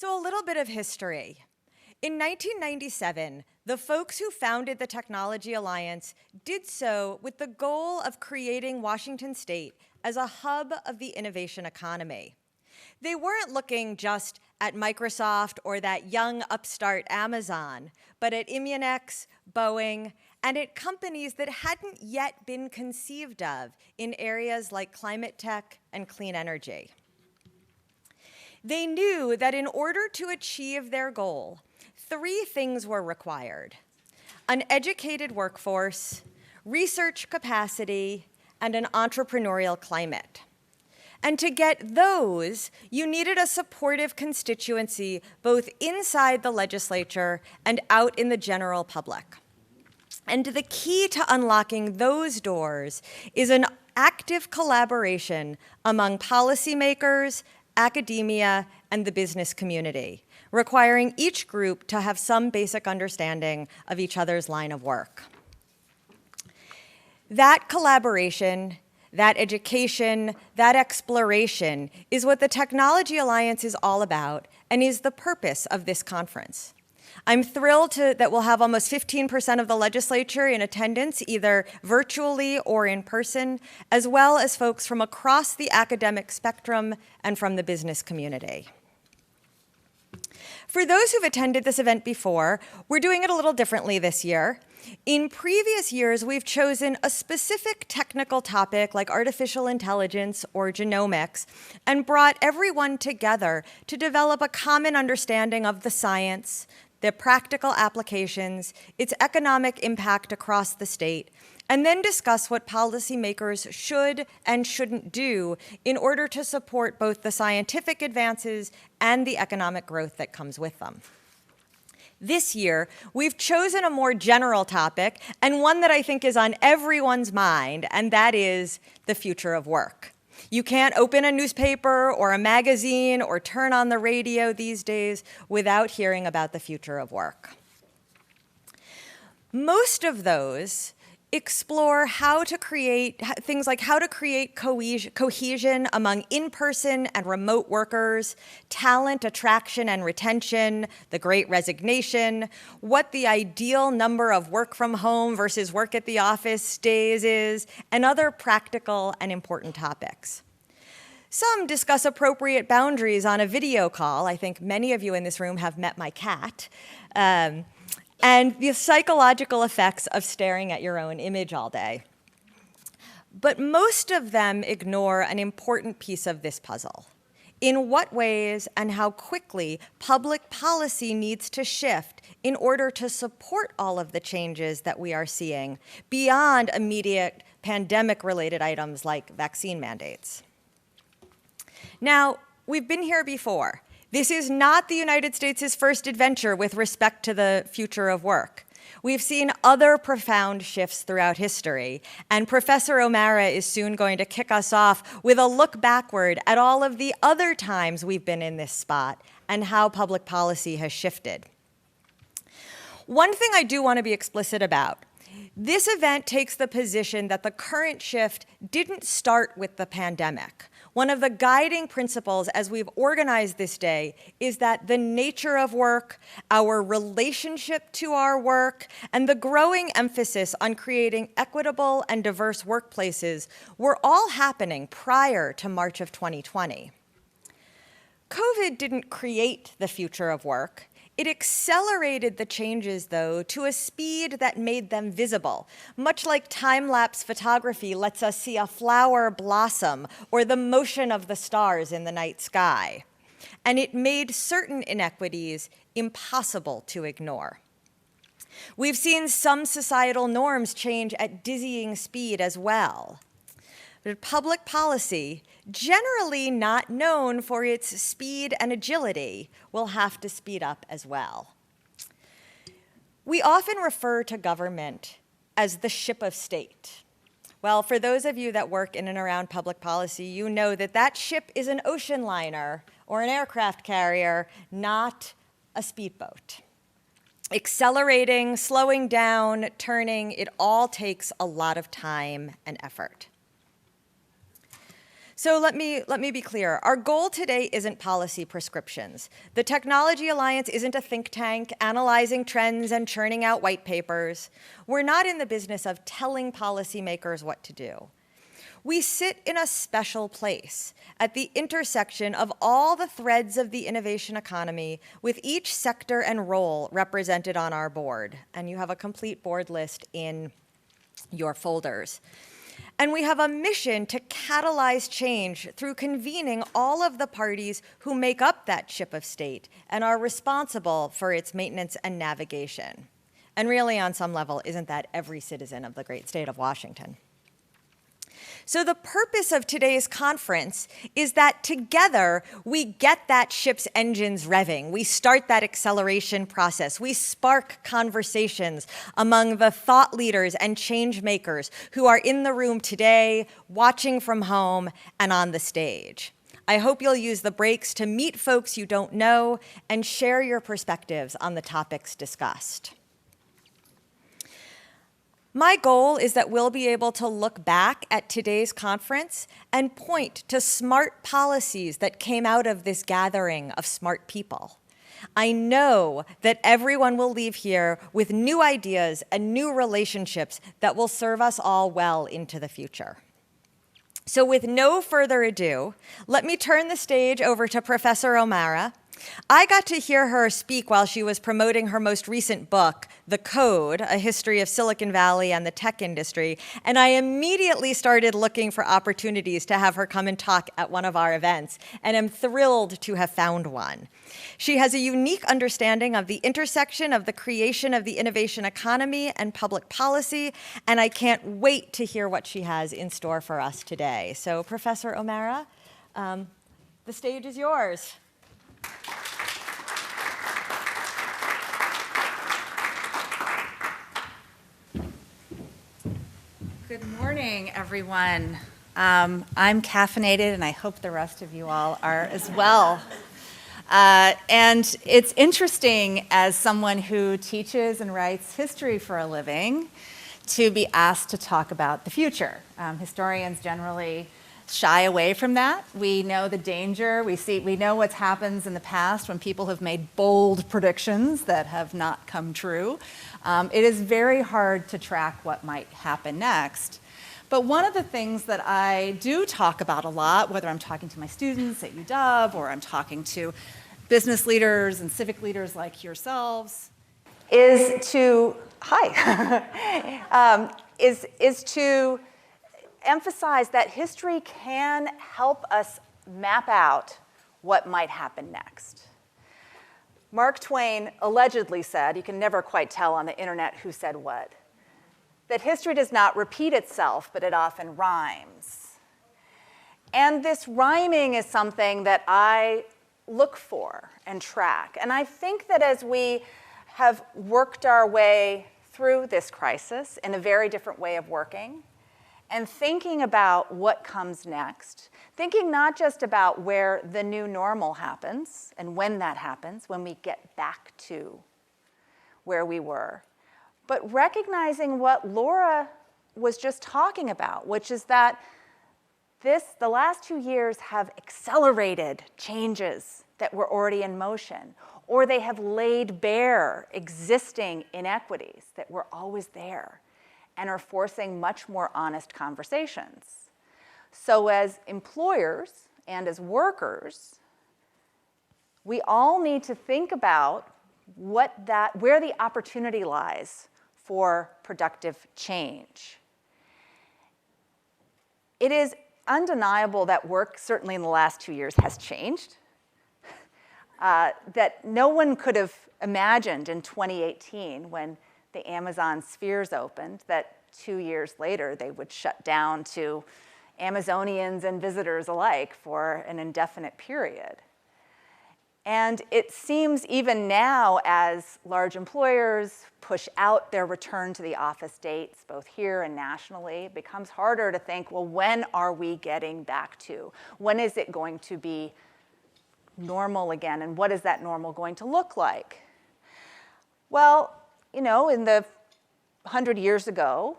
So a little bit of history. In 1997, the folks who founded the Technology Alliance did so with the goal of creating Washington State as a hub of the innovation economy. They weren't looking just at Microsoft or that young upstart Amazon, but at Immunex, Boeing, and at companies that hadn't yet been conceived of in areas like climate tech and clean energy. They knew that in order to achieve their goal, three things were required: an educated workforce, research capacity, and an entrepreneurial climate. And to get those, you needed a supportive constituency both inside the legislature and out in the general public. And the key to unlocking those doors is an active collaboration among policymakers, academia, and the business community, requiring each group to have some basic understanding of each other's line of work. That collaboration, that education, that exploration is what the Technology Alliance is all about and is the purpose of this conference. I'm thrilled that we'll have almost 15% of the legislature in attendance, either virtually or in person, as well as folks from across the academic spectrum and from the business community. For those who've attended this event before, we're doing it a little differently this year. In previous years, we've chosen a specific technical topic like artificial intelligence or genomics and brought everyone together to develop a common understanding of the science, the practical applications, its economic impact across the state, and then discuss what policymakers should and shouldn't do in order to support both the scientific advances and the economic growth that comes with them. This year, we've chosen a more general topic and one that I think is on everyone's mind, and that is the future of work. You can't open a newspaper or a magazine or turn on the radio these days without hearing about the future of work. Most of those explore how to create things like how to create cohesion among in-person and remote workers, talent attraction and retention, the Great Resignation, what the ideal number of work from home versus work at the office days is, and other practical and important topics. Some discuss appropriate boundaries on a video call. I think many of you in this room have met my cat. And the psychological effects of staring at your own image all day. But most of them ignore an important piece of this puzzle: in what ways and how quickly public policy needs to shift in order to support all of the changes that we are seeing beyond immediate pandemic-related items like vaccine mandates. Now, we've been here before. This is not the United States' first adventure with respect to the future of work. We've seen other profound shifts throughout history, and Professor Omara is soon going to kick us off with a look backward at all of the other times we've been in this spot and how public policy has shifted. One thing I do want to be explicit about: this event takes the position that the current shift didn't start with the pandemic. One of the guiding principles as we've organized this day is that the nature of work, our relationship to our work, and the growing emphasis on creating equitable and diverse workplaces were all happening prior to March of 2020. COVID didn't create the future of work. It accelerated the changes, though, to a speed that made them visible, much like time-lapse photography lets us see a flower blossom or the motion of the stars in the night sky. And it made certain inequities impossible to ignore. We've seen some societal norms change at dizzying speed as well. But public policy, generally not known for its speed and agility, will have to speed up as well. We often refer to government as the ship of state. Well, for those of you that work in and around public policy, you know that that ship is an ocean liner or an aircraft carrier, not a speedboat. Accelerating, slowing down, turning, it all takes a lot of time and effort. So let me be clear. Our goal today isn't policy prescriptions. The Technology Alliance isn't a think tank analyzing trends and churning out white papers. We're not in the business of telling policymakers what to do. We sit in a special place at the intersection of all the threads of the innovation economy, with each sector and role represented on our board. And you have a complete board list in your folders. And we have a mission to catalyze change through convening all of the parties who make up that ship of state and are responsible for its maintenance and navigation. And really, on some level, isn't that every citizen of the great state of Washington? So the purpose of today's conference is that together we get that ship's engines revving. We start that acceleration process. We spark conversations among the thought leaders and change makers who are in the room today, watching from home, and on the stage. I hope you'll use the breaks to meet folks you don't know and share your perspectives on the topics discussed. My goal is that we'll be able to look back at today's conference and point to smart policies that came out of this gathering of smart people. I know that everyone will leave here with new ideas and new relationships that will serve us all well into the future. So with no further ado, let me turn the stage over to Professor Omara. I got to hear her speak while she was promoting her most recent book, The Code, A History of Silicon Valley and the Tech Industry, and I immediately started looking for opportunities to have her come and talk at one of our events, and am thrilled to have found one. She has a unique understanding of the intersection of the creation of the innovation economy and public policy, and I can't wait to hear what she has in store for us today. So, Professor Omara, the stage is yours. Good morning, everyone. I'm caffeinated, and I hope the rest of you all are as well. And it's interesting, as someone who teaches and writes history for a living, to be asked to talk about the future. Historians generally shy away from that. We know the danger. We know what happens in the past when people have made bold predictions that have not come true. It is very hard to track what might happen next. But one of the things that I do talk about a lot, whether I'm talking to my students at UW or I'm talking to business leaders and civic leaders like yourselves, is to is to emphasize that history can help us map out what might happen next. Mark Twain allegedly said, you can never quite tell on the internet who said what, that history does not repeat itself, but it often rhymes. And this rhyming is something that I look for and track. And I think that as we have worked our way through this crisis in a very different way of working, and thinking about what comes next, thinking not just about where the new normal happens and when that happens, when we get back to where we were, but recognizing what Laura was just talking about, which is that the last 2 years have accelerated changes that were already in motion, or they have laid bare existing inequities that were always there, and are forcing much more honest conversations. So as employers and as workers, we all need to think about where the opportunity lies for productive change. It is undeniable that work, certainly in the last 2 years, has changed. That no one could have imagined in 2018 when the Amazon spheres opened, that 2 years later they would shut down to Amazonians and visitors alike for an indefinite period. And it seems even now, as large employers push out their return to the office dates, both here and nationally, it becomes harder to think, well, when are we getting back to? When is it going to be normal again? And what is that normal going to look like? Well, in the 100 years ago,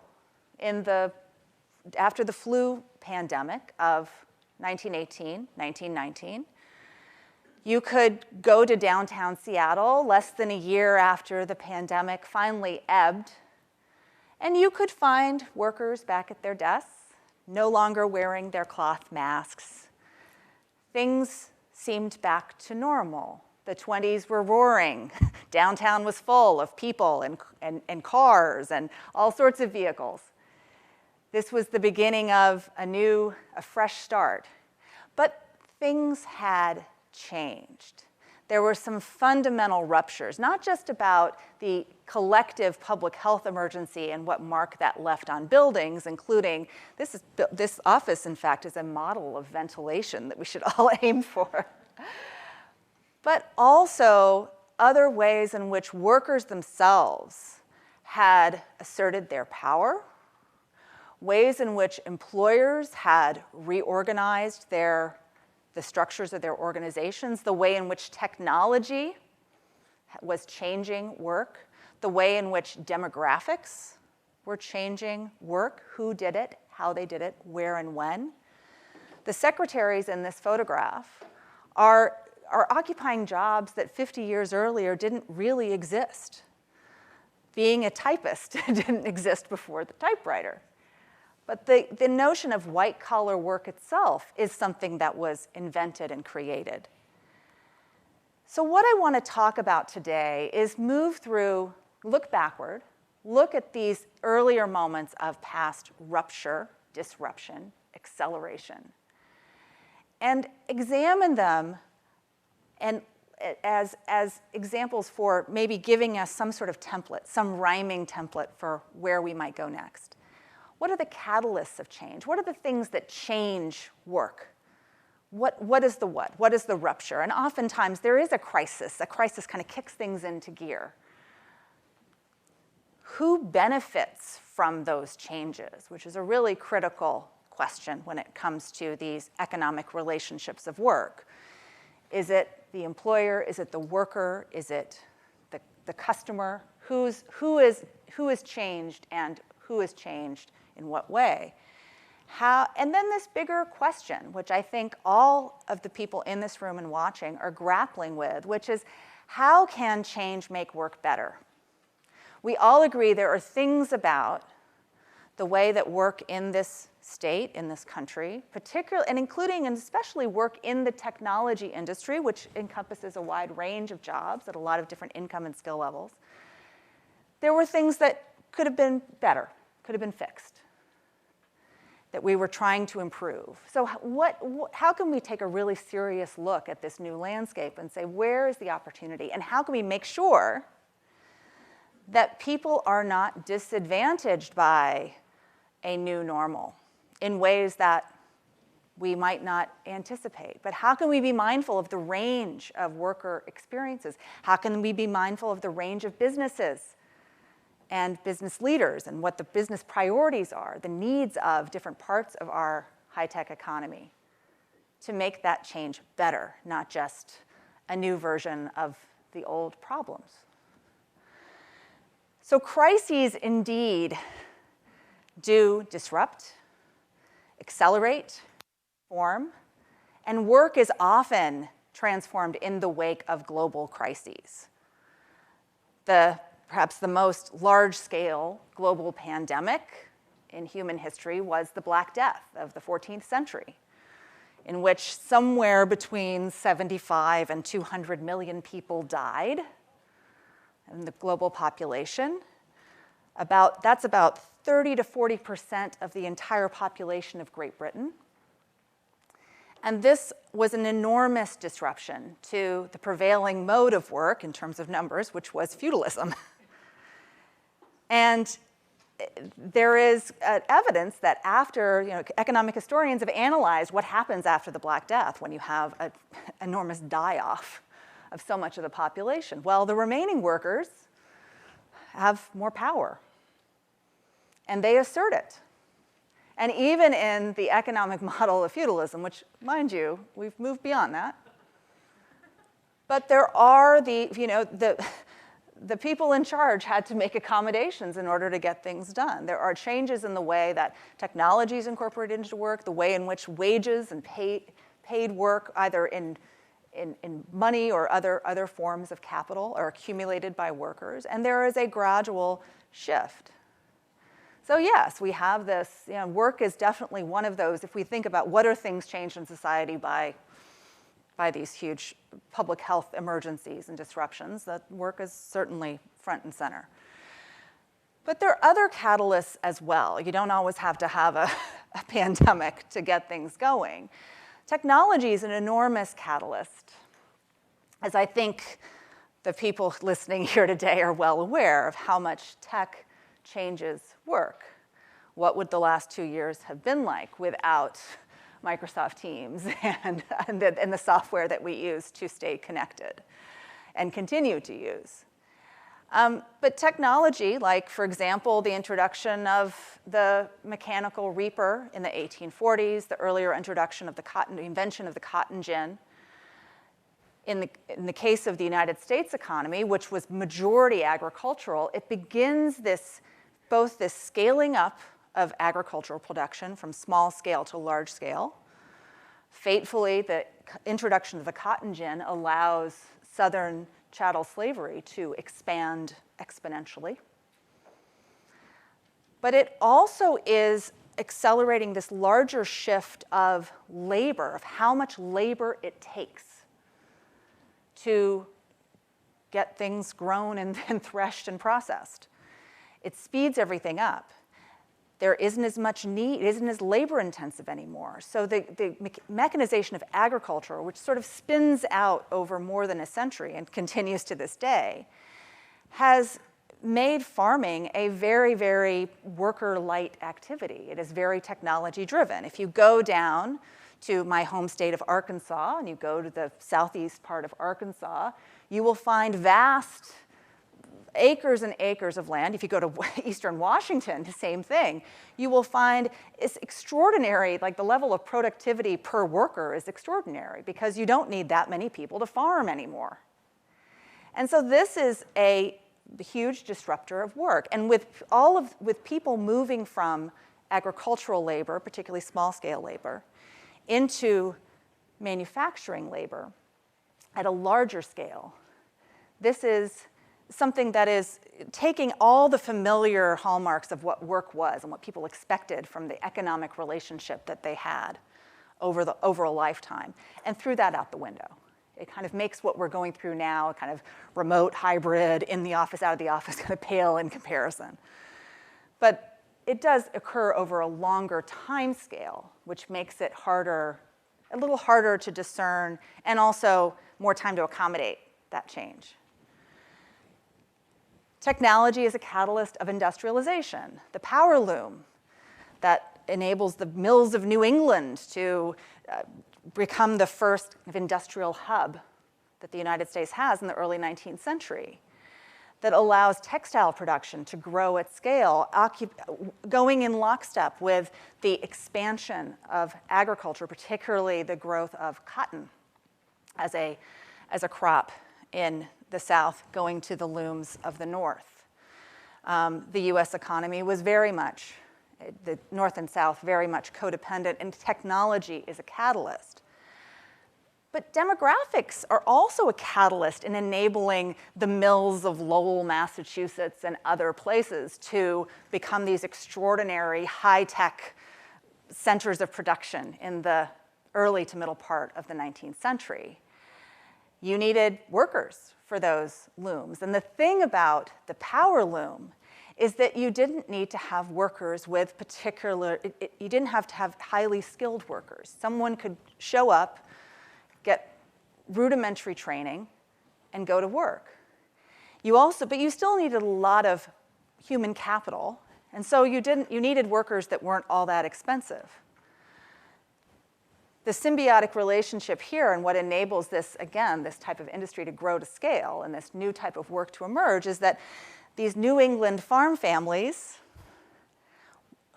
after the flu pandemic of 1918, 1919. You could go to downtown Seattle less than a year after the pandemic finally ebbed, and you could find workers back at their desks, no longer wearing their cloth masks. Things seemed back to normal. The 20s were roaring. Downtown was full of people and cars and all sorts of vehicles. This was the beginning of a fresh start. But things had changed. There were some fundamental ruptures, not just about the collective public health emergency and what mark that left on buildings, including this office, in fact, is a model of ventilation that we should all aim for. But also other ways in which workers themselves had asserted their power, ways in which employers had reorganized the structures of their organizations, the way in which technology was changing work, the way in which demographics were changing work, who did it, how they did it, where and when. The secretaries in this photograph are occupying jobs that 50 years earlier didn't really exist. Being a typist didn't exist before the typewriter. But the notion of white-collar work itself is something that was invented and created. So what I want to talk about today is look backward, look at these earlier moments of past rupture, disruption, acceleration, and examine them and as examples for maybe giving us some sort of template, some rhyming template for where we might go next. What are the catalysts of change? What are the things that change work? What is the what? What is the rupture? And oftentimes there is a crisis. A crisis kind of kicks things into gear. Who benefits from those changes, which is a really critical question when it comes to these economic relationships of work. Is it the employer? Is it the worker? Is it the customer? Who is changed and who is changed in what way? And then this bigger question, which I think all of the people in this room and watching are grappling with, which is how can change make work better? We all agree there are things about the way that work in this state, in this country, particularly, and including and especially work in the technology industry, which encompasses a wide range of jobs at a lot of different income and skill levels. There were things that could have been better, could have been fixed, that we were trying to improve. So how can we take a really serious look at this new landscape and say, where is the opportunity? And how can we make sure that people are not disadvantaged by a new normal in ways that we might not anticipate? But how can we be mindful of the range of worker experiences? How can we be mindful of the range of businesses and business leaders and what the business priorities are, the needs of different parts of our high-tech economy to make that change better, not just a new version of the old problems? So crises indeed do disrupt, accelerate, form, and work is often transformed in the wake of global crises. Perhaps the most large-scale global pandemic in human history was the Black Death of the 14th century, in which somewhere between 75 and 200 million people died in the global population. That's about 30 to 40% of the entire population of Great Britain. And this was an enormous disruption to the prevailing mode of work in terms of numbers, which was feudalism. And there is evidence that after, economic historians have analyzed what happens after the Black Death when you have an enormous die-off of so much of the population. Well, the remaining workers have more power, and they assert it. And even in the economic model of feudalism, which, mind you, we've moved beyond that, but there are the people in charge had to make accommodations in order to get things done. There are changes in the way that technology is incorporated into work, the way in which wages and paid work, either in money or other forms of capital, are accumulated by workers, and there is a gradual shift. So yes, we have this, work is definitely one of those, if we think about what are things changed in society by these huge public health emergencies and disruptions, that work is certainly front and center. But there are other catalysts as well. You don't always have to have a pandemic to get things going. Technology is an enormous catalyst, as I think the people listening here today are well aware of how much tech changes work. What would the last 2 years have been like without Microsoft Teams and the software that we use to stay connected and continue to use? But technology, like, for example, the introduction of the mechanical reaper in the 1840s, the earlier introduction of the invention of the cotton gin. In the case of the United States economy, which was majority agricultural, it begins both this scaling up of agricultural production from small scale to large scale. Fatefully, the introduction of the cotton gin allows Southern chattel slavery to expand exponentially. But it also is accelerating this larger shift of labor, of how much labor it takes to get things grown and then threshed and processed. It speeds everything up. There isn't as much need, it isn't as labor intensive anymore. So the mechanization of agriculture, which sort of spins out over more than a century and continues to this day, has made farming a very, very worker-light activity. It is very technology-driven. If you go down to my home state of Arkansas, and you go to the southeast part of Arkansas, you will find vast acres and acres of land. If you go to eastern Washington, the same thing. You will find it's extraordinary, like the level of productivity per worker is extraordinary because you don't need that many people to farm anymore. And so this is a huge disruptor of work. And with people moving from agricultural labor, particularly small-scale labor, into manufacturing labor at a larger scale, this is something that is taking all the familiar hallmarks of what work was and what people expected from the economic relationship that they had over a lifetime, and threw that out the window. It kind of makes what we're going through now, a kind of remote, hybrid, in the office, out of the office, kind of pale in comparison. But it does occur over a longer time scale, which makes it a little harder to discern, and also more time to accommodate that change. Technology is a catalyst of industrialization. The Power Loom that enables the mills of New England to become the first industrial hub that the United States has in the early 19th century, that allows textile production to grow at scale, going in lockstep with the expansion of agriculture, particularly the growth of cotton as a crop in the South going to the looms of the North. The US economy was very much, the North and South, very much codependent, and technology is a catalyst. But demographics are also a catalyst in enabling the mills of Lowell, Massachusetts, and other places to become these extraordinary high-tech centers of production in the early to middle part of the 19th century. You needed workers for those looms. And the thing about the Power Loom is that you didn't need to have workers with you didn't have to have highly skilled workers. Someone could show up, get rudimentary training, and go to work. But you still needed a lot of human capital, and so you needed workers that weren't all that expensive. The symbiotic relationship here and what enables this, again, this type of industry to grow to scale and this new type of work to emerge is that these New England farm families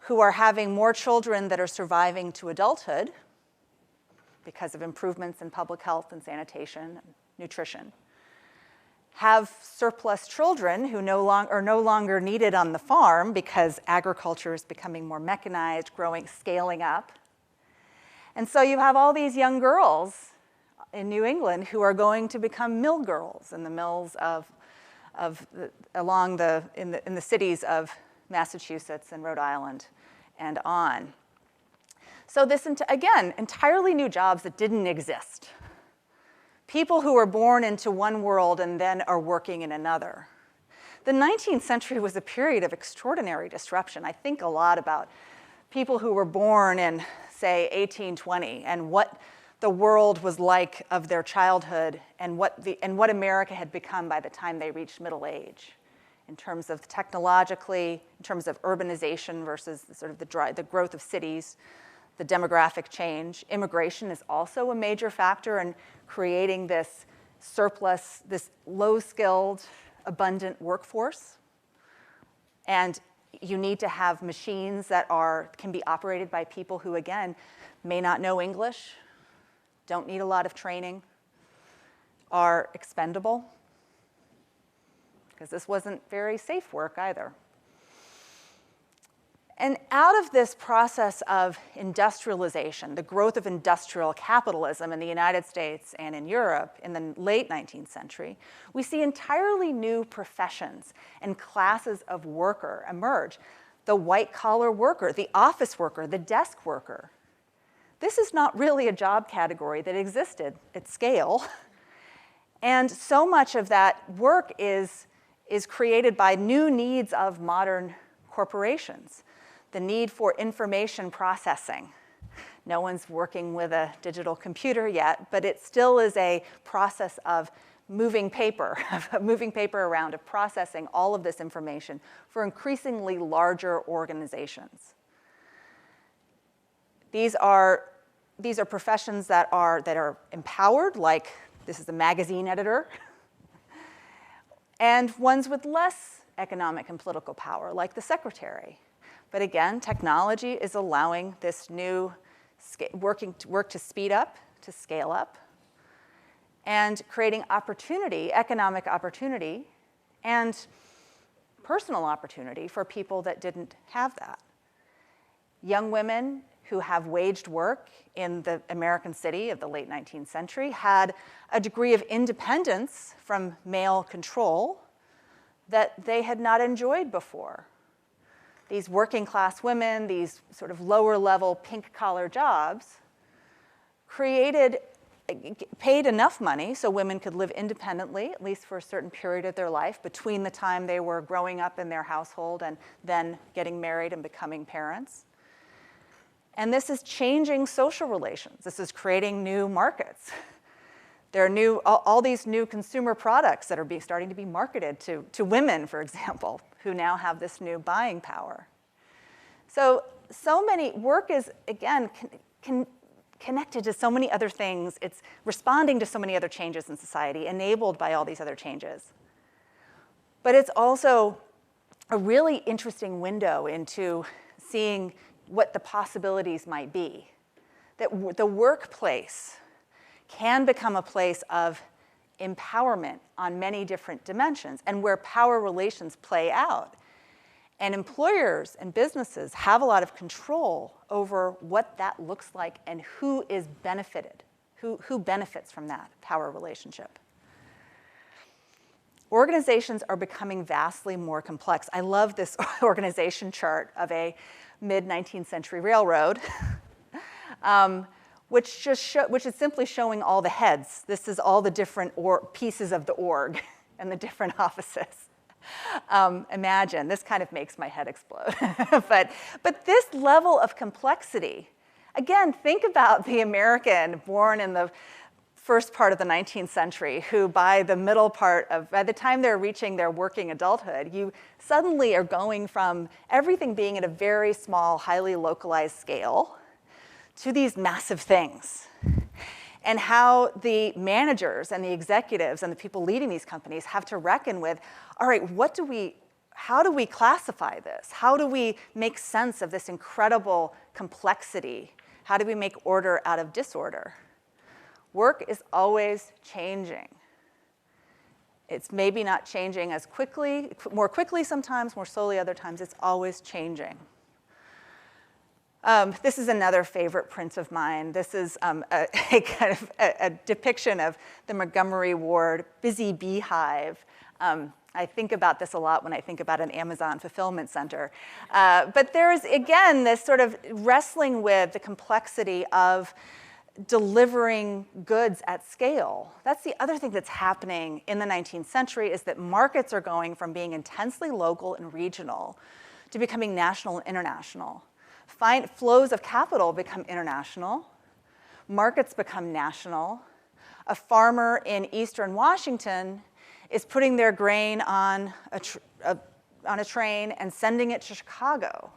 who are having more children that are surviving to adulthood because of improvements in public health and sanitation and nutrition have surplus children who are no longer needed on the farm because agriculture is becoming more mechanized, scaling up. And so you have all these young girls in New England who are going to become mill girls in the mills in the cities of Massachusetts and Rhode Island and on. So this, again, entirely new jobs that didn't exist. People who were born into one world and then are working in another. The 19th century was a period of extraordinary disruption. I think a lot about people who were born in, say, 1820 and what the world was like of their childhood and what America had become by the time they reached middle age, in terms of technologically, in terms of urbanization versus sort of the growth of cities, the demographic change. Immigration is also a major factor in creating this surplus, this low-skilled, abundant workforce. And you need to have machines that can be operated by people who, again, may not know English, don't need a lot of training, are expendable, because this wasn't very safe work either. And out of this process of industrialization, the growth of industrial capitalism in the United States and in Europe in the late 19th century, we see entirely new professions and classes of worker emerge. The white-collar worker, the office worker, the desk worker. This is not really a job category that existed at scale. And so much of that work is created by new needs of modern corporations. The need for information processing. No one's working with a digital computer yet, but it still is a process of moving paper around, of processing all of this information for increasingly larger organizations. These are professions that are empowered, like this is a magazine editor, and ones with less economic and political power, like the secretary. But again, technology is allowing this new work to speed up, to scale up, and creating opportunity, economic opportunity, and personal opportunity for people that didn't have that. Young women who have waged work in the American city of the late 19th century had a degree of independence from male control that they had not enjoyed before. These working class women, these sort of lower level pink collar jobs, paid enough money so women could live independently, at least for a certain period of their life, between the time they were growing up in their household and then getting married and becoming parents. And this is changing social relations. This is creating new markets. There are all these new consumer products that are starting to be marketed to women, for example, who now have this new buying power. So many, work is, again, connected to so many other things. It's responding to so many other changes in society, enabled by all these other changes. But it's also a really interesting window into seeing what the possibilities might be. That the workplace can become a place of empowerment on many different dimensions and where power relations play out. And employers and businesses have a lot of control over what that looks like and who is benefited, who benefits from that power relationship. Organizations are becoming vastly more complex. I love this organization chart of a mid-19th century railroad. Which is simply showing all the heads. This is all the different pieces of the org and the different offices. Imagine, this kind of makes my head explode. but this level of complexity, again, think about the American born in the first part of the 19th century who by the time they're reaching their working adulthood, you suddenly are going from everything being at a very small, highly localized scale to these massive things, and how the managers and the executives and the people leading these companies have to reckon with, all right, how do we classify this? How do we make sense of this incredible complexity? How do we make order out of disorder? Work is always changing. It's maybe not changing as quickly, more quickly sometimes, more slowly other times. It's always changing. This is another favorite print of mine. This is a kind of a depiction of the Montgomery Ward busy beehive. I think about this a lot when I think about an Amazon fulfillment center. But there's, again, this sort of wrestling with the complexity of delivering goods at scale. That's the other thing that's happening in the 19th century, is that markets are going from being intensely local and regional to becoming national and international. Flows of capital become international. Markets become national. A farmer in eastern Washington is putting their grain on a train and sending it to Chicago.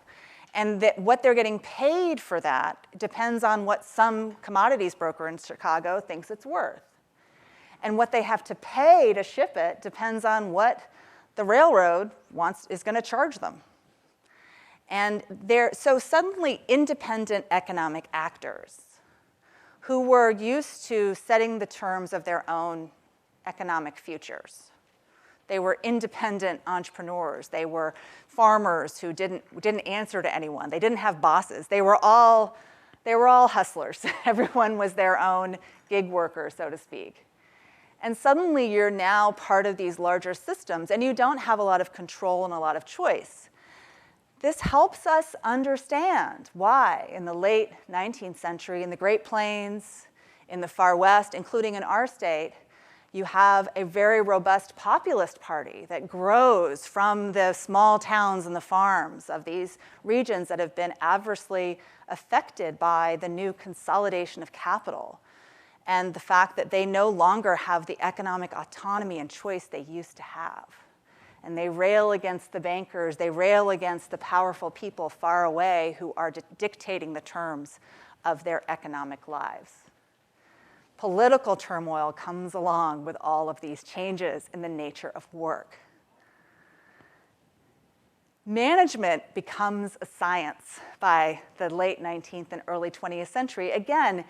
And that what they're getting paid for that depends on what some commodities broker in Chicago thinks it's worth. And what they have to pay to ship it depends on what the railroad is going to charge them. And so suddenly independent economic actors who were used to setting the terms of their own economic futures. They were independent entrepreneurs. They were farmers who didn't answer to anyone. They didn't have bosses. They were all hustlers. Everyone was their own gig worker, so to speak. And suddenly you're now part of these larger systems, and you don't have a lot of control and a lot of choice. This helps us understand why in the late 19th century, in the Great Plains, in the far west, including in our state, you have a very robust populist party that grows from the small towns and the farms of these regions that have been adversely affected by the new consolidation of capital and the fact that they no longer have the economic autonomy and choice they used to have. And they rail against the bankers, they rail against the powerful people far away who are dictating the terms of their economic lives. Political turmoil comes along with all of these changes in the nature of work. Management becomes a science by the late 19th and early 20th century. Again,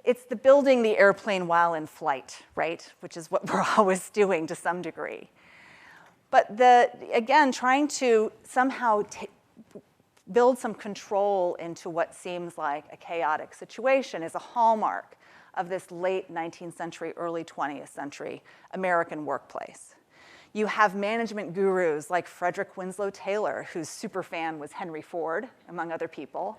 it's the building the airplane while in flight, right? Which is what we're always doing to some degree. But again, trying to somehow build some control into what seems like a chaotic situation is a hallmark of this late 19th century, early 20th century American workplace. You have management gurus like Frederick Winslow Taylor, whose superfan was Henry Ford, among other people,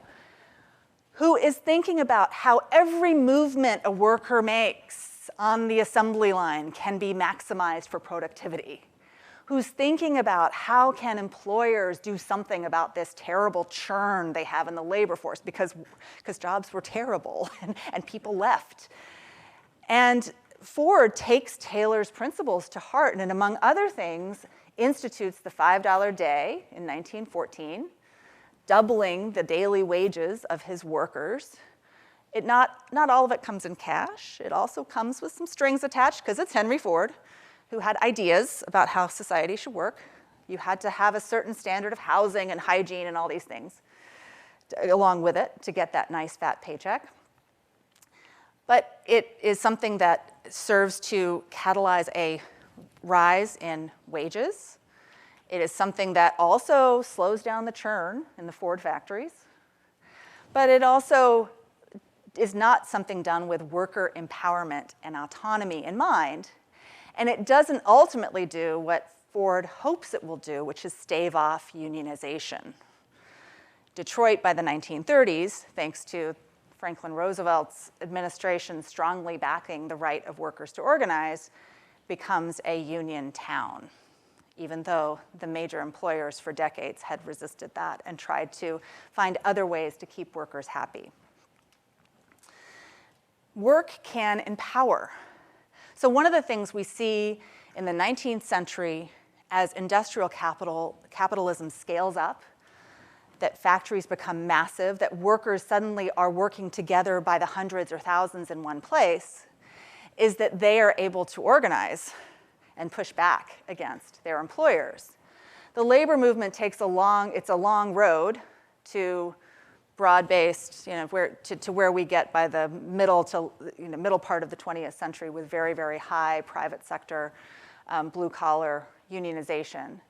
who is thinking about how every movement a worker makes on the assembly line can be maximized for productivity, who's thinking about how can employers do something about this terrible churn they have in the labor force because jobs were terrible and people left. And Ford takes Taylor's principles to heart and among other things, institutes the $5 day in 1914, doubling the daily wages of his workers. Not all of it comes in cash. It also comes with some strings attached because it's Henry Ford, who had ideas about how society should work. You had to have a certain standard of housing and hygiene and all these things along with it to get that nice fat paycheck. But it is something that serves to catalyze a rise in wages. It is something that also slows down the churn in the Ford factories. But it also is not something done with worker empowerment and autonomy in mind. And it doesn't ultimately do what Ford hopes it will do, which is stave off unionization. Detroit, by the 1930s, thanks to Franklin Roosevelt's administration strongly backing the right of workers to organize, becomes a union town, even though the major employers for decades had resisted that and tried to find other ways to keep workers happy. Work can empower. So one of the things we see in the 19th century as industrial capitalism scales up, that factories become massive, that workers suddenly are working together by the hundreds or thousands in one place, is that they are able to organize and push back against their employers. The labor movement takes a long road to broad-based, to where we get by the middle part of the 20th century with very, very high private sector blue-collar unionization.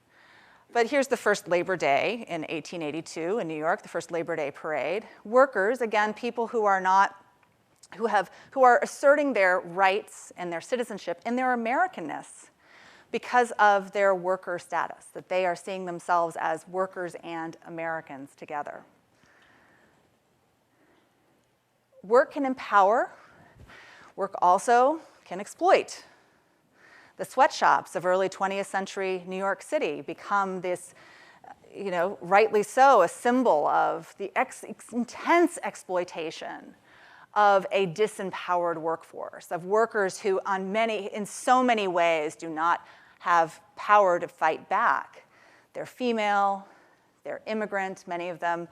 But here's the first Labor Day in 1882 in New York, the first Labor Day parade. Workers, again, people who are asserting their rights and their citizenship and their Americanness because of their worker status, that they are seeing themselves as workers and Americans together. Work can empower. Work also can exploit. The sweatshops of early 20th century New York City become this, rightly so, a symbol of the intense exploitation of a disempowered workforce, of workers who in so many ways do not have power to fight back. They're female, they're immigrant, many of them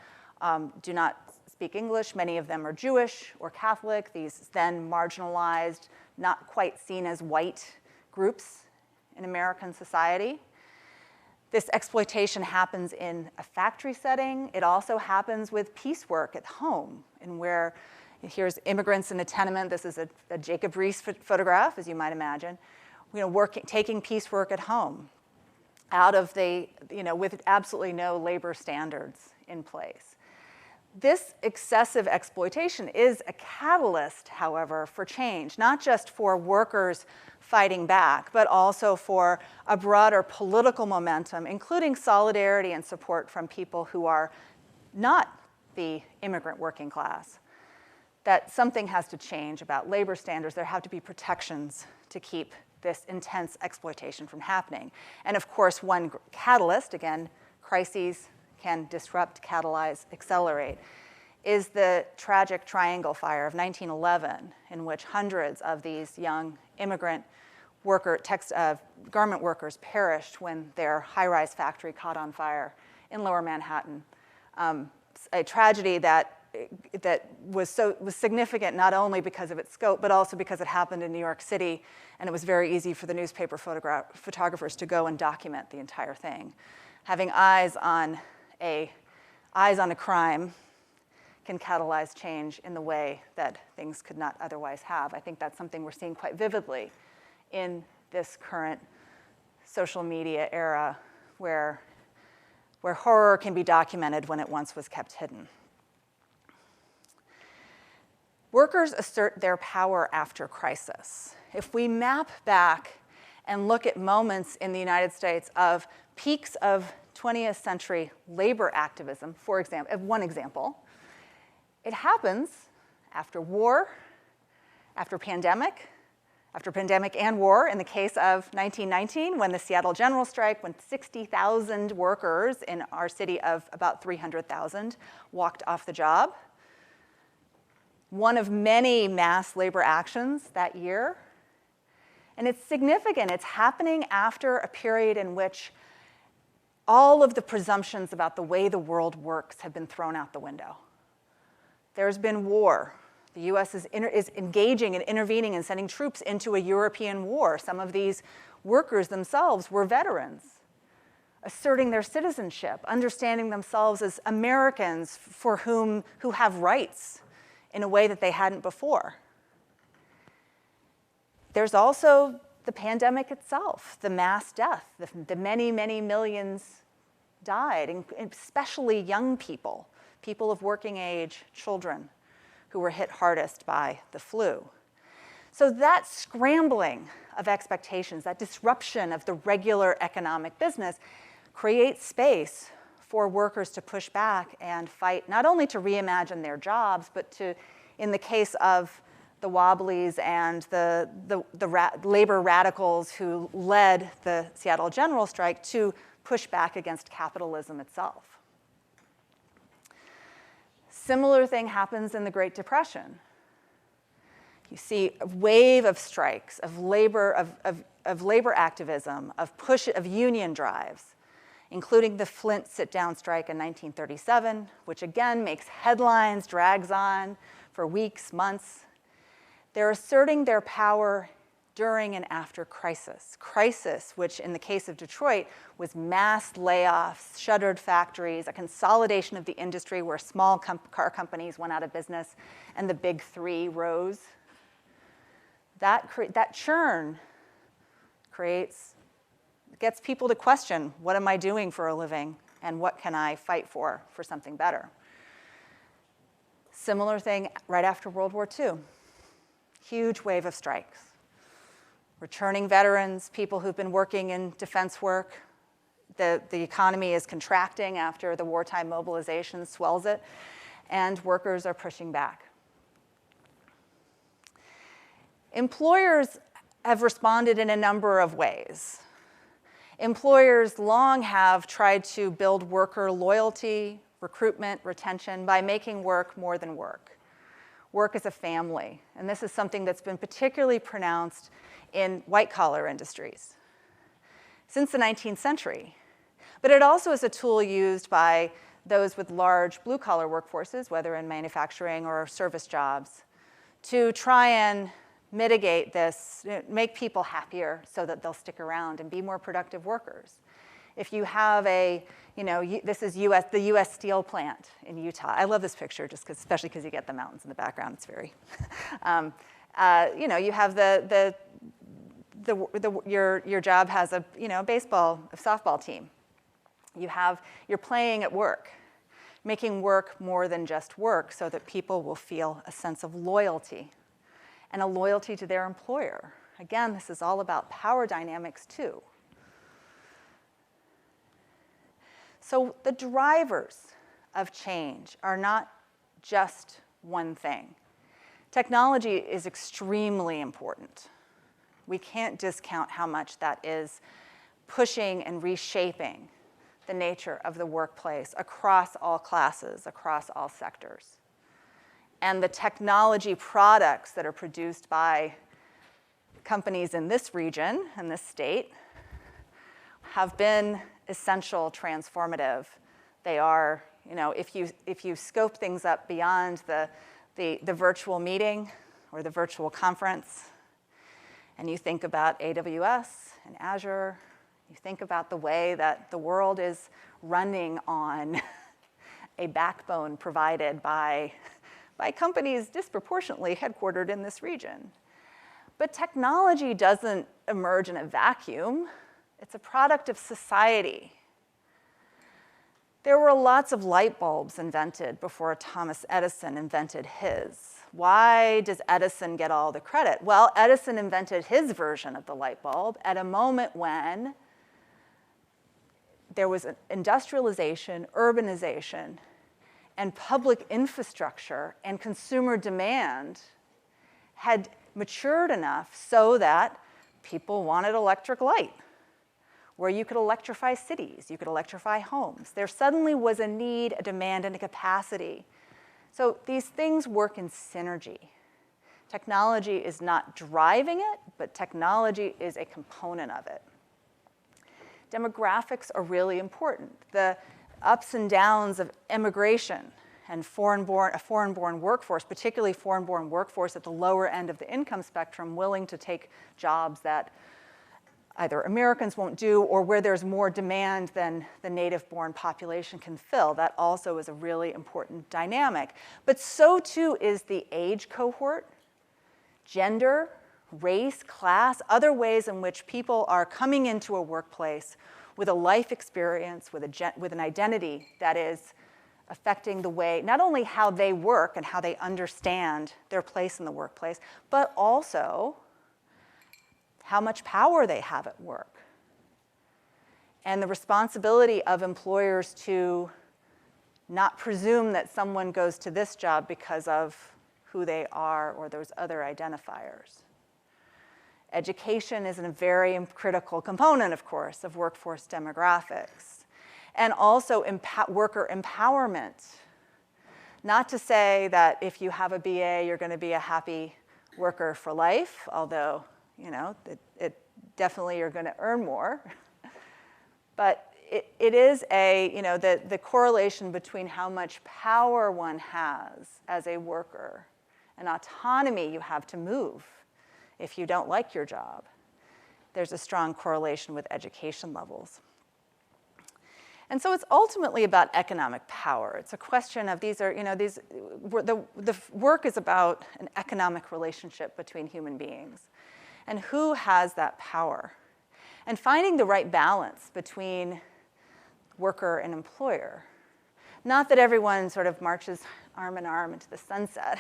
do not speak English, many of them are Jewish or Catholic, these then marginalized, not quite seen as white groups in American society. This exploitation happens in a factory setting. It also happens with piecework at home, and where here's immigrants in a tenement. This is a Jacob Riis photograph, as you might imagine, taking piecework at home out of with absolutely no labor standards in place. This excessive exploitation is a catalyst, however, for change, not just for workers fighting back, but also for a broader political momentum, including solidarity and support from people who are not the immigrant working class. That something has to change about labor standards. There have to be protections to keep this intense exploitation from happening. And of course, one catalyst, again, crises can disrupt, catalyze, accelerate, is the tragic Triangle Fire of 1911, in which hundreds of these young immigrant garment workers perished when their high-rise factory caught on fire in Lower Manhattan. A tragedy that was significant not only because of its scope, but also because it happened in New York City, and it was very easy for the newspaper photographers to go and document the entire thing. Having eyes on a crime can catalyze change in the way that things could not otherwise have. I think that's something we're seeing quite vividly in this current social media era where horror can be documented when it once was kept hidden. Workers assert their power after crisis. If we map back and look at moments in the United States of peaks of 20th century labor activism, for example, one example, it happens after war, after pandemic and war. In the case of 1919, when the Seattle general strike, when 60,000 workers in our city of about 300,000 walked off the job. One of many mass labor actions that year. And it's significant. It's happening after a period in which all of the presumptions about the way the world works have been thrown out the window. There's been war. The US is engaging and intervening and sending troops into a European war. Some of these workers themselves were veterans, asserting their citizenship, understanding themselves as Americans who have rights in a way that they hadn't before. There's also the pandemic itself, the mass death, the many, many millions died, and especially young people of working age, children, who were hit hardest by the flu. So that scrambling of expectations, that disruption of the regular economic business, creates space for workers to push back and fight, not only to reimagine their jobs, but to, in the case of the Wobblies and the labor radicals who led the Seattle general strike, to push back against capitalism itself. Similar thing happens in the Great Depression. You see a wave of strikes, of labor activism, of union drives, including the Flint sit-down strike in 1937, which again makes headlines, drags on for weeks, months. They're asserting their power during and after crisis. Crisis, which in the case of Detroit was mass layoffs, shuttered factories, a consolidation of the industry where small car companies went out of business and the big three rose. That churn creates gets people to question, what am I doing for a living, and what can I fight for something better? Similar thing right after World War II. Huge wave of strikes. Returning veterans, people who've been working in defense work. The economy is contracting after the wartime mobilization swells it, and workers are pushing back. Employers have responded in a number of ways. Employers long have tried to build worker loyalty, recruitment, retention by making work more than work. Work is a family, and this is something that's been particularly pronounced in white-collar industries since the 19th century. But it also is a tool used by those with large blue-collar workforces, whether in manufacturing or service jobs, to try and mitigate this, make people happier so that they'll stick around and be more productive workers. If you have this is the US Steel plant in Utah. I love this picture just especially because you get the mountains in the background. It's very, you have your job has a softball team. You're playing at work, making work more than just work so that people will feel a sense of loyalty and a loyalty to their employer. Again, this is all about power dynamics too. So the drivers of change are not just one thing. Technology is extremely important. We can't discount how much that is pushing and reshaping the nature of the workplace across all classes, across all sectors. And the technology products that are produced by companies in this region, in this state, have been essential, transformative. They are, if you scope things up beyond the virtual meeting or the virtual conference, and you think about AWS and Azure, you think about the way that the world is running on a backbone provided by companies disproportionately headquartered in this region. But technology doesn't emerge in a vacuum. It's a product of society. There were lots of light bulbs invented before Thomas Edison invented his. Why does Edison get all the credit? Well, Edison invented his version of the light bulb at a moment when there was industrialization, urbanization, and public infrastructure and consumer demand had matured enough so that people wanted electric light, where you could electrify cities, you could electrify homes. There suddenly was a need, a demand, and a capacity. So these things work in synergy. Technology is not driving it, but technology is a component of it. Demographics are really important. The ups and downs of immigration and a foreign-born workforce, particularly foreign-born workforce at the lower end of the income spectrum, willing to take jobs that either Americans won't do or where there's more demand than the native-born population can fill. That also is a really important dynamic. But so too is the age cohort, gender, race, class, other ways in which people are coming into a workplace with a life experience, with an identity that is affecting the way, not only how they work and how they understand their place in the workplace, but also how much power they have at work. And the responsibility of employers to not presume that someone goes to this job because of who they are or those other identifiers. Education is a very critical component, of course, of workforce demographics. And also worker empowerment. Not to say that if you have a BA, you're going to be a happy worker for life, although, it definitely you're going to earn more. But it is the correlation between how much power one has as a worker and autonomy you have to move if you don't like your job. There's a strong correlation with education levels. And so it's ultimately about economic power. It's a question of the work is about an economic relationship between human beings. And who has that power? and finding the right balance between worker and employer. Not that everyone sort of marches arm in arm into the sunset,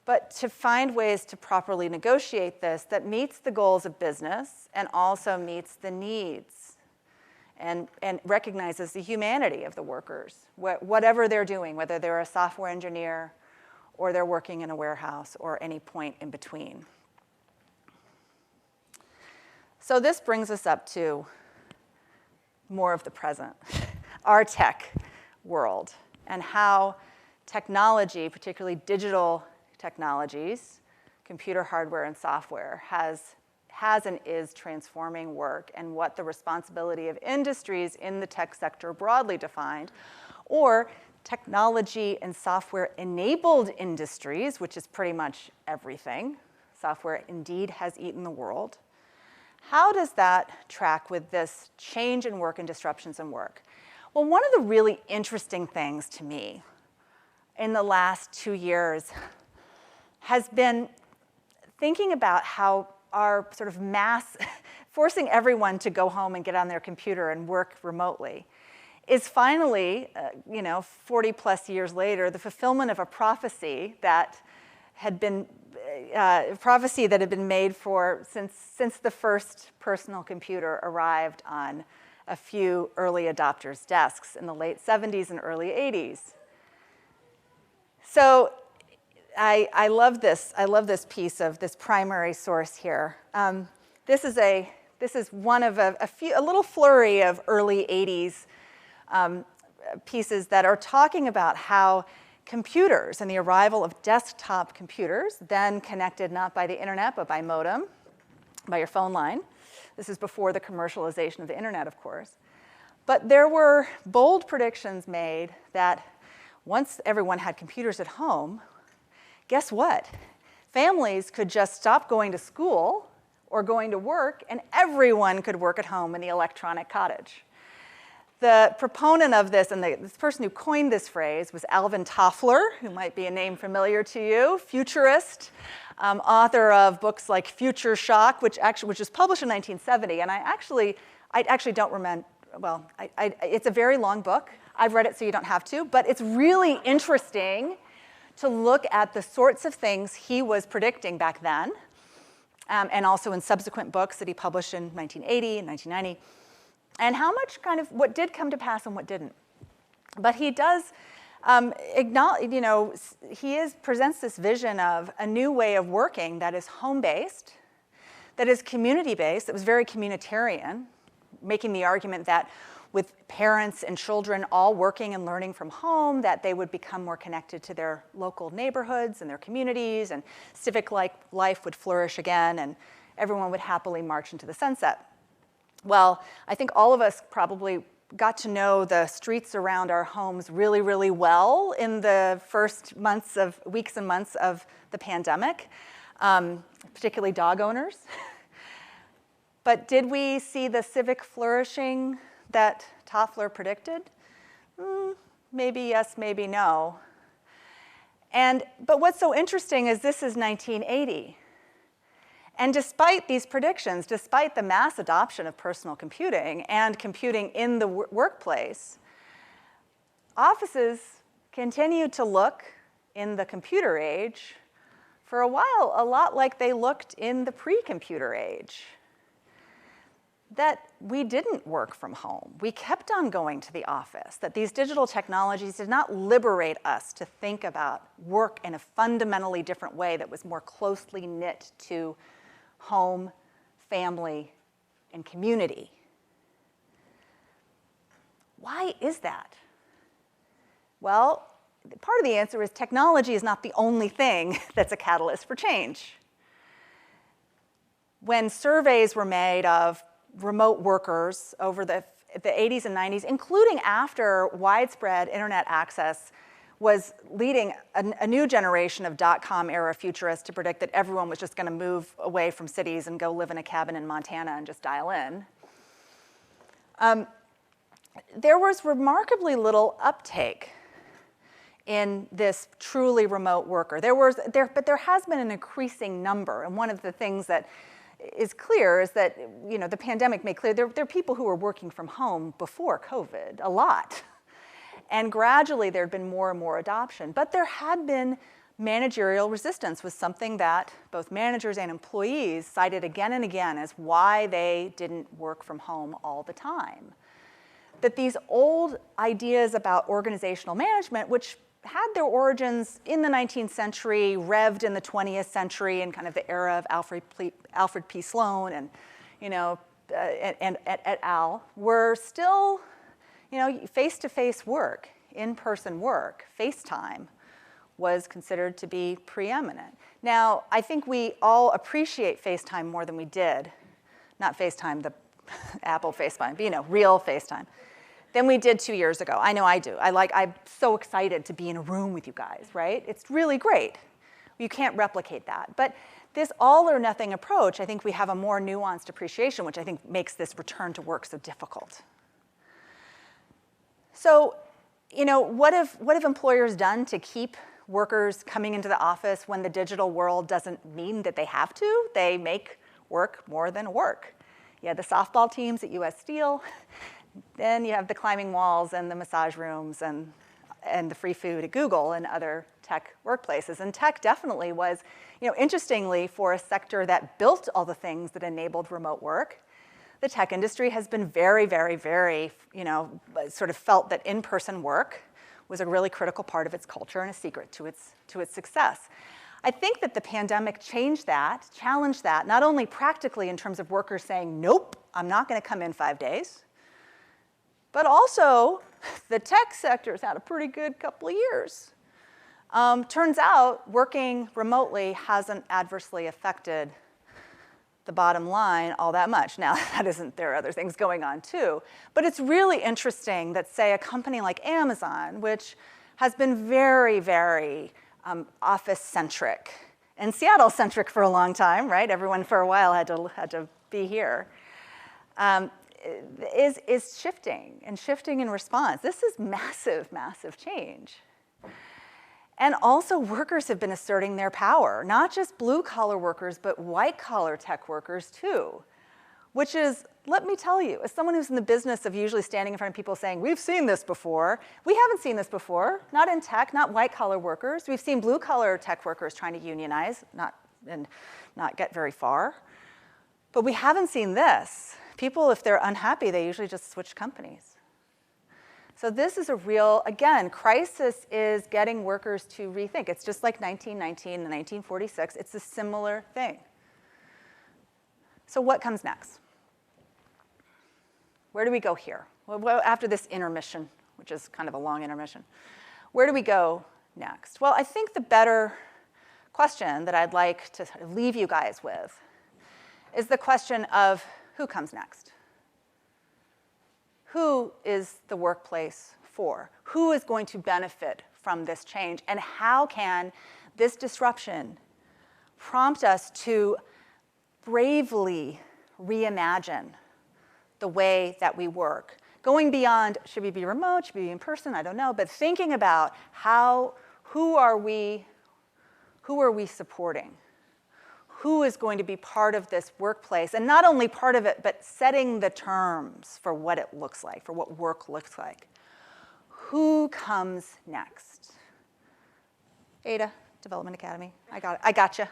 but to find ways to properly negotiate this that meets the goals of business and also meets the needs and recognizes the humanity of the workers, whatever they're doing, whether they're a software engineer or they're working in a warehouse or any point in between. So this brings us up to more of the present, our tech world, and how technology, particularly digital technologies, computer hardware and software, has and is transforming work, and what the responsibility of industries in the tech sector broadly defined, or technology and software-enabled industries, which is pretty much everything. Software indeed has eaten the world. How does that track with this change in work and disruptions in work? Well, one of the really interesting things to me in the last 2 years has been thinking about how our sort of mass, forcing everyone to go home and get on their computer and work remotely, is finally, 40 plus years later, the fulfillment of a prophecy that had been made for since the first personal computer arrived on a few early adopters' desks in the late 70s and early 80s. So I love this. I love this piece of this primary source here. This is one of a little flurry of early 80s pieces that are talking about how computers and the arrival of desktop computers, then connected not by the internet but by modem, by your phone line. This is before the commercialization of the internet, of course. But there were bold predictions made that once everyone had computers at home, guess what? Families could just stop going to school or going to work, and everyone could work at home in the electronic cottage. The proponent of this, and this person who coined this phrase, was Alvin Toffler, who might be a name familiar to you, futurist, author of books like Future Shock, which was published in 1970. And I actually don't remember, well, it's a very long book. I've read it so you don't have to, but it's really interesting to look at the sorts of things he was predicting back then, and also in subsequent books that he published in 1980 and 1990, and how much kind of what did come to pass and what didn't. But he does acknowledge, presents this vision of a new way of working that is home-based, that is community-based, that was very communitarian, making the argument that with parents and children all working and learning from home, that they would become more connected to their local neighborhoods and their communities, and civic life would flourish again, and everyone would happily march into the sunset. Well, I think all of us probably got to know the streets around our homes really, really well in the first weeks and months of the pandemic, particularly dog owners. But did we see the civic flourishing that Toffler predicted? Maybe yes, maybe no. But what's so interesting is this is 1980. And despite these predictions, despite the mass adoption of personal computing and computing in the workplace, offices continued to look in the computer age for a while a lot like they looked in the pre-computer age. That we didn't work from home. We kept on going to the office, that these digital technologies did not liberate us to think about work in a fundamentally different way that was more closely knit to home, family, and community. Why is that? Well, part of the answer is technology is not the only thing that's a catalyst for change. When surveys were made of remote workers over the 80s and 90s, including after widespread internet access was leading a new generation of dot-com era futurists to predict that everyone was just going to move away from cities and go live in a cabin in Montana and just dial in. There was remarkably little uptake in this truly remote worker. But there has been an increasing number, and one of the things that is clear is that, the pandemic made clear there are people who were working from home before COVID, a lot. And gradually there had been more and more adoption. But there had been managerial resistance, was something that both managers and employees cited again and again as why they didn't work from home all the time. That these old ideas about organizational management, which had their origins in the 19th century, revved in the 20th century, in kind of the era of Alfred P. Sloan and, and et al., were still, face-to-face work, in-person work, FaceTime was considered to be preeminent. Now, I think we all appreciate FaceTime more than we did, not FaceTime, the Apple FaceTime, but real FaceTime, than we did 2 years ago. I know I do. I'm so excited to be in a room with you guys, right? It's really great. You can't replicate that. But this all or nothing approach, I think we have a more nuanced appreciation, which I think makes this return to work so difficult. So, what have employers done to keep workers coming into the office when the digital world doesn't mean that they have to? They make work more than work. You have the softball teams at US Steel. Then you have the climbing walls and the massage rooms and the free food at Google and other tech workplaces. And tech definitely was, interestingly, for a sector that built all the things that enabled remote work, the tech industry has been very, very, very, sort of felt that in-person work was a really critical part of its culture and a secret to its success. I think that the pandemic changed that, challenged that, not only practically in terms of workers saying, nope, I'm not going to come in 5 days, but also the tech sector's had a pretty good couple of years. Turns out working remotely hasn't adversely affected the bottom line all that much. Now, there are other things going on too, but it's really interesting that, say, a company like Amazon, which has been very, very office-centric and Seattle-centric for a long time, right? Everyone for a while had to be here. Is shifting in response. This is massive, massive change. And also workers have been asserting their power, not just blue-collar workers, but white-collar tech workers too, which is, let me tell you, as someone who's in the business of usually standing in front of people saying, we've seen this before, we haven't seen this before, not in tech, not white-collar workers. We've seen blue-collar tech workers trying to unionize, and not get very far. But we haven't seen this. People, if they're unhappy, they usually just switch companies. So this is a real, again, crisis is getting workers to rethink. It's just like 1919 and 1946. It's a similar thing. So what comes next? Where do we go here? Well, after this intermission, which is kind of a long intermission, where do we go next? Well, I think the better question that I'd like to leave you guys with is the question of who comes next? Who is the workplace for? Who is going to benefit from this change? And how can this disruption prompt us to bravely reimagine the way that we work? Going beyond, should we be remote, should we be in person, I don't know, but thinking about who are we supporting? Who is going to be part of this workplace, and not only part of it, but setting the terms for what it looks like, for what work looks like. Who comes next? Ada, Development Academy, I gotcha.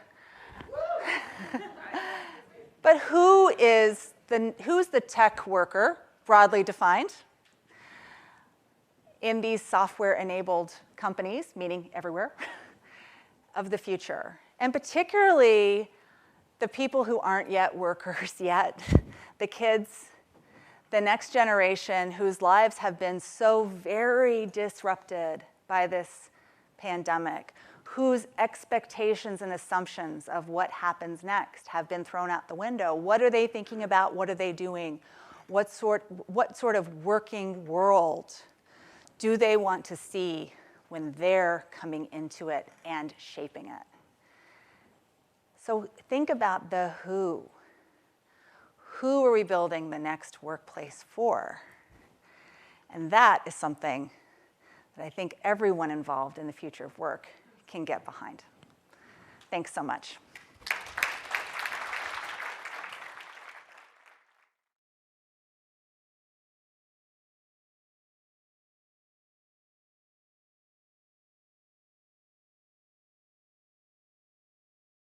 But who's the tech worker, broadly defined, in these software-enabled companies, meaning everywhere, of the future? And particularly the people who aren't yet workers yet, the kids, the next generation whose lives have been so very disrupted by this pandemic, whose expectations and assumptions of what happens next have been thrown out the window. What are they thinking about? What are they doing? What sort of working world do they want to see when they're coming into it and shaping it? So think about the who. Who are we building the next workplace for? And that is something that I think everyone involved in the future of work can get behind. Thanks so much.